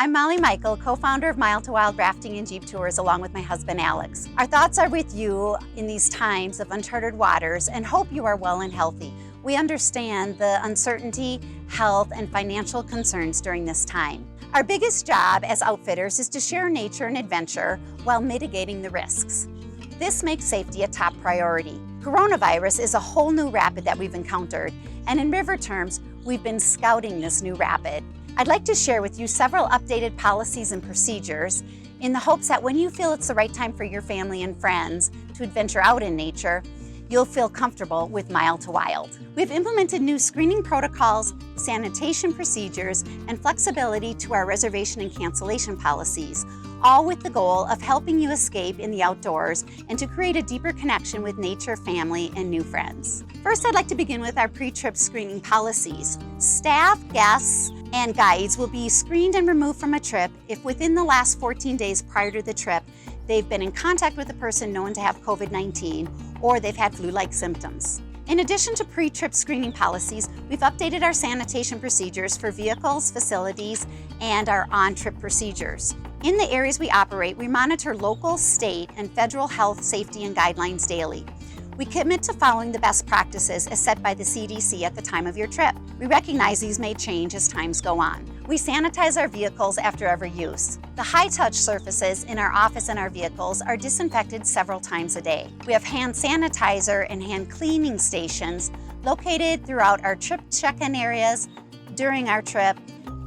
I'm Molly Michael, co-founder of Mild to Wild Rafting and Jeep Tours, along with my husband Alex. Our thoughts are with you in these times of uncharted waters and hope you are well and healthy. We understand the uncertainty, health, and financial concerns during this time. Our biggest job as outfitters is to share nature and adventure while mitigating the risks. This makes safety a top priority. Coronavirus is a whole new rapid that we've encountered, and in river terms, we've been scouting this new rapid. I'd like to share with you several updated policies and procedures in the hopes that when you feel it's the right time for your family and friends to adventure out in nature, you'll feel comfortable with Mild to Wild. We've implemented new screening protocols, sanitation procedures, and flexibility to our reservation and cancellation policies, all with the goal of helping you escape in the outdoors and to create a deeper connection with nature, family, and new friends. First, I'd like to begin with our pre-trip screening policies. Staff, guests, and guides will be screened and removed from a trip if within the last 14 days prior to the trip, they've been in contact with a person known to have COVID-19 or they've had flu-like symptoms. In addition to pre-trip screening policies, we've updated our sanitation procedures for vehicles, facilities, and our on-trip procedures. In the areas we operate, we monitor local, state, and federal health, safety, and guidelines daily. We commit to following the best practices as set by the CDC at the time of your trip. We recognize these may change as times go on. We sanitize our vehicles after every use. The high-touch surfaces in our office and our vehicles are disinfected several times a day. We have hand sanitizer and hand cleaning stations located throughout our trip check-in areas, during our trip,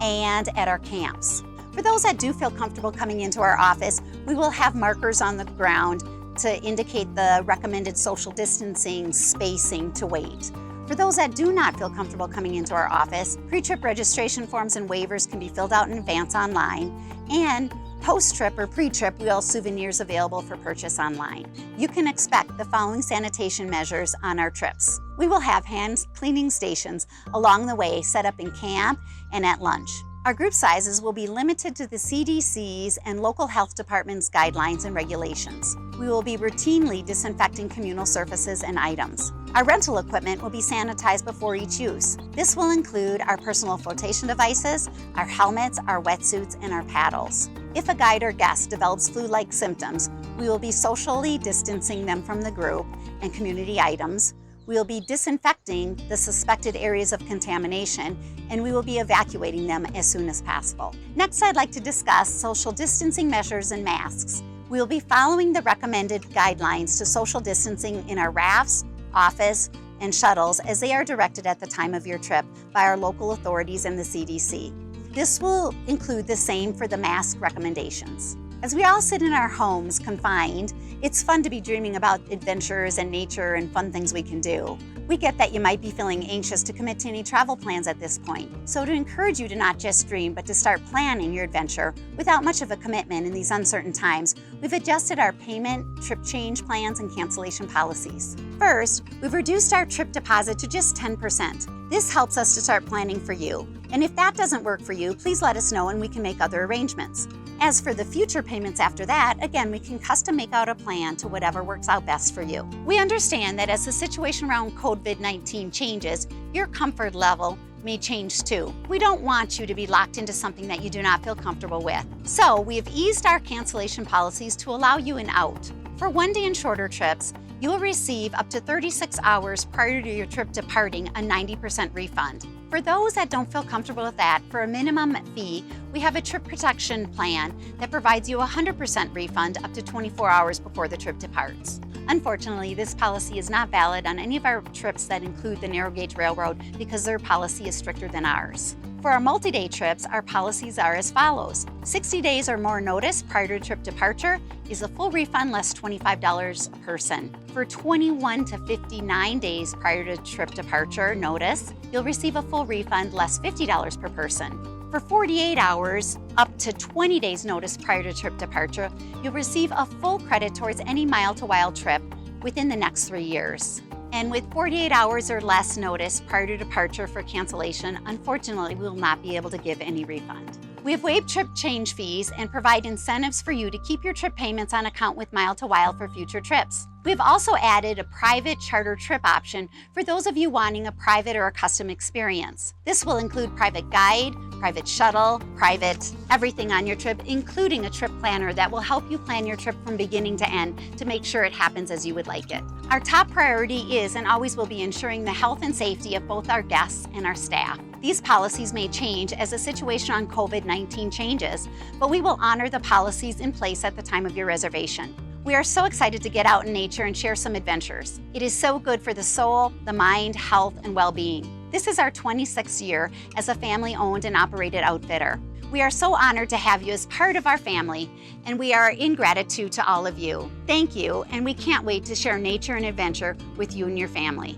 and at our camps. For those that do feel comfortable coming into our office, we will have markers on the ground to indicate the recommended social distancing spacing to wait. For those that do not feel comfortable coming into our office, pre-trip registration forms and waivers can be filled out in advance online, and post-trip or pre-trip, we have souvenirs available for purchase online. You can expect the following sanitation measures on our trips. We will have hand cleaning stations along the way set up in camp and at lunch. Our group sizes will be limited to the CDC's and local health departments' guidelines and regulations. We will be routinely disinfecting communal surfaces and items. Our rental equipment will be sanitized before each use. This will include our personal flotation devices, our helmets, our wetsuits, and our paddles. If a guide or guest develops flu-like symptoms, we will be socially distancing them from the group and community items. We will be disinfecting the suspected areas of contamination, and we will be evacuating them as soon as possible. Next, I'd like to discuss social distancing measures and masks. We will be following the recommended guidelines to social distancing in our rafts, office, and shuttles as they are directed at the time of your trip by our local authorities and the CDC. This will include the same for the mask recommendations. As we all sit in our homes confined, it's fun to be dreaming about adventures and nature and fun things we can do. We get that you might be feeling anxious to commit to any travel plans at this point. So to encourage you to not just dream, but to start planning your adventure without much of a commitment in these uncertain times, we've adjusted our payment, trip change plans, and cancellation policies. First, we've reduced our trip deposit to just 10%. This helps us to start planning for you. And if that doesn't work for you, please let us know and we can make other arrangements. As for the future payments after that, again, we can custom make out a plan to whatever works out best for you. We understand that as the situation around COVID-19 changes, your comfort level may change too. We don't want you to be locked into something that you do not feel comfortable with. So we have eased our cancellation policies to allow you an out. For one-day and shorter trips, you will receive up to 36 hours prior to your trip departing a 90% refund. For those that don't feel comfortable with that, for a minimum fee, we have a trip protection plan that provides you a 100% refund up to 24 hours before the trip departs. Unfortunately, this policy is not valid on any of our trips that include the narrow gauge railroad because their policy is stricter than ours. For our multi-day trips, our policies are as follows. 60 days or more notice prior to trip departure is a full refund less $25 a person. For 21 to 59 days prior to trip departure notice, you'll receive a full refund less $50 per person. For 48 hours, up to 20 days notice prior to trip departure, you'll receive a full credit towards any Mild to Wild trip within the next 3 years. And with 48 hours or less notice prior to departure for cancellation, unfortunately, we will not be able to give any refund. We have waived trip change fees and provide incentives for you to keep your trip payments on account with Mild to Wild for future trips. We've also added a private charter trip option for those of you wanting a private or a custom experience. This will include private guide, private shuttle, private everything on your trip, including a trip planner that will help you plan your trip from beginning to end to make sure it happens as you would like it. Our top priority is and always will be ensuring the health and safety of both our guests and our staff. These policies may change as the situation on COVID-19 changes, but we will honor the policies in place at the time of your reservation. We are so excited to get out in nature and share some adventures. It is so good for the soul, the mind, health, and well-being. This is our 26th year as a family-owned and operated outfitter. We are so honored to have you as part of our family, and we are in gratitude to all of you. Thank you, and we can't wait to share nature and adventure with you and your family.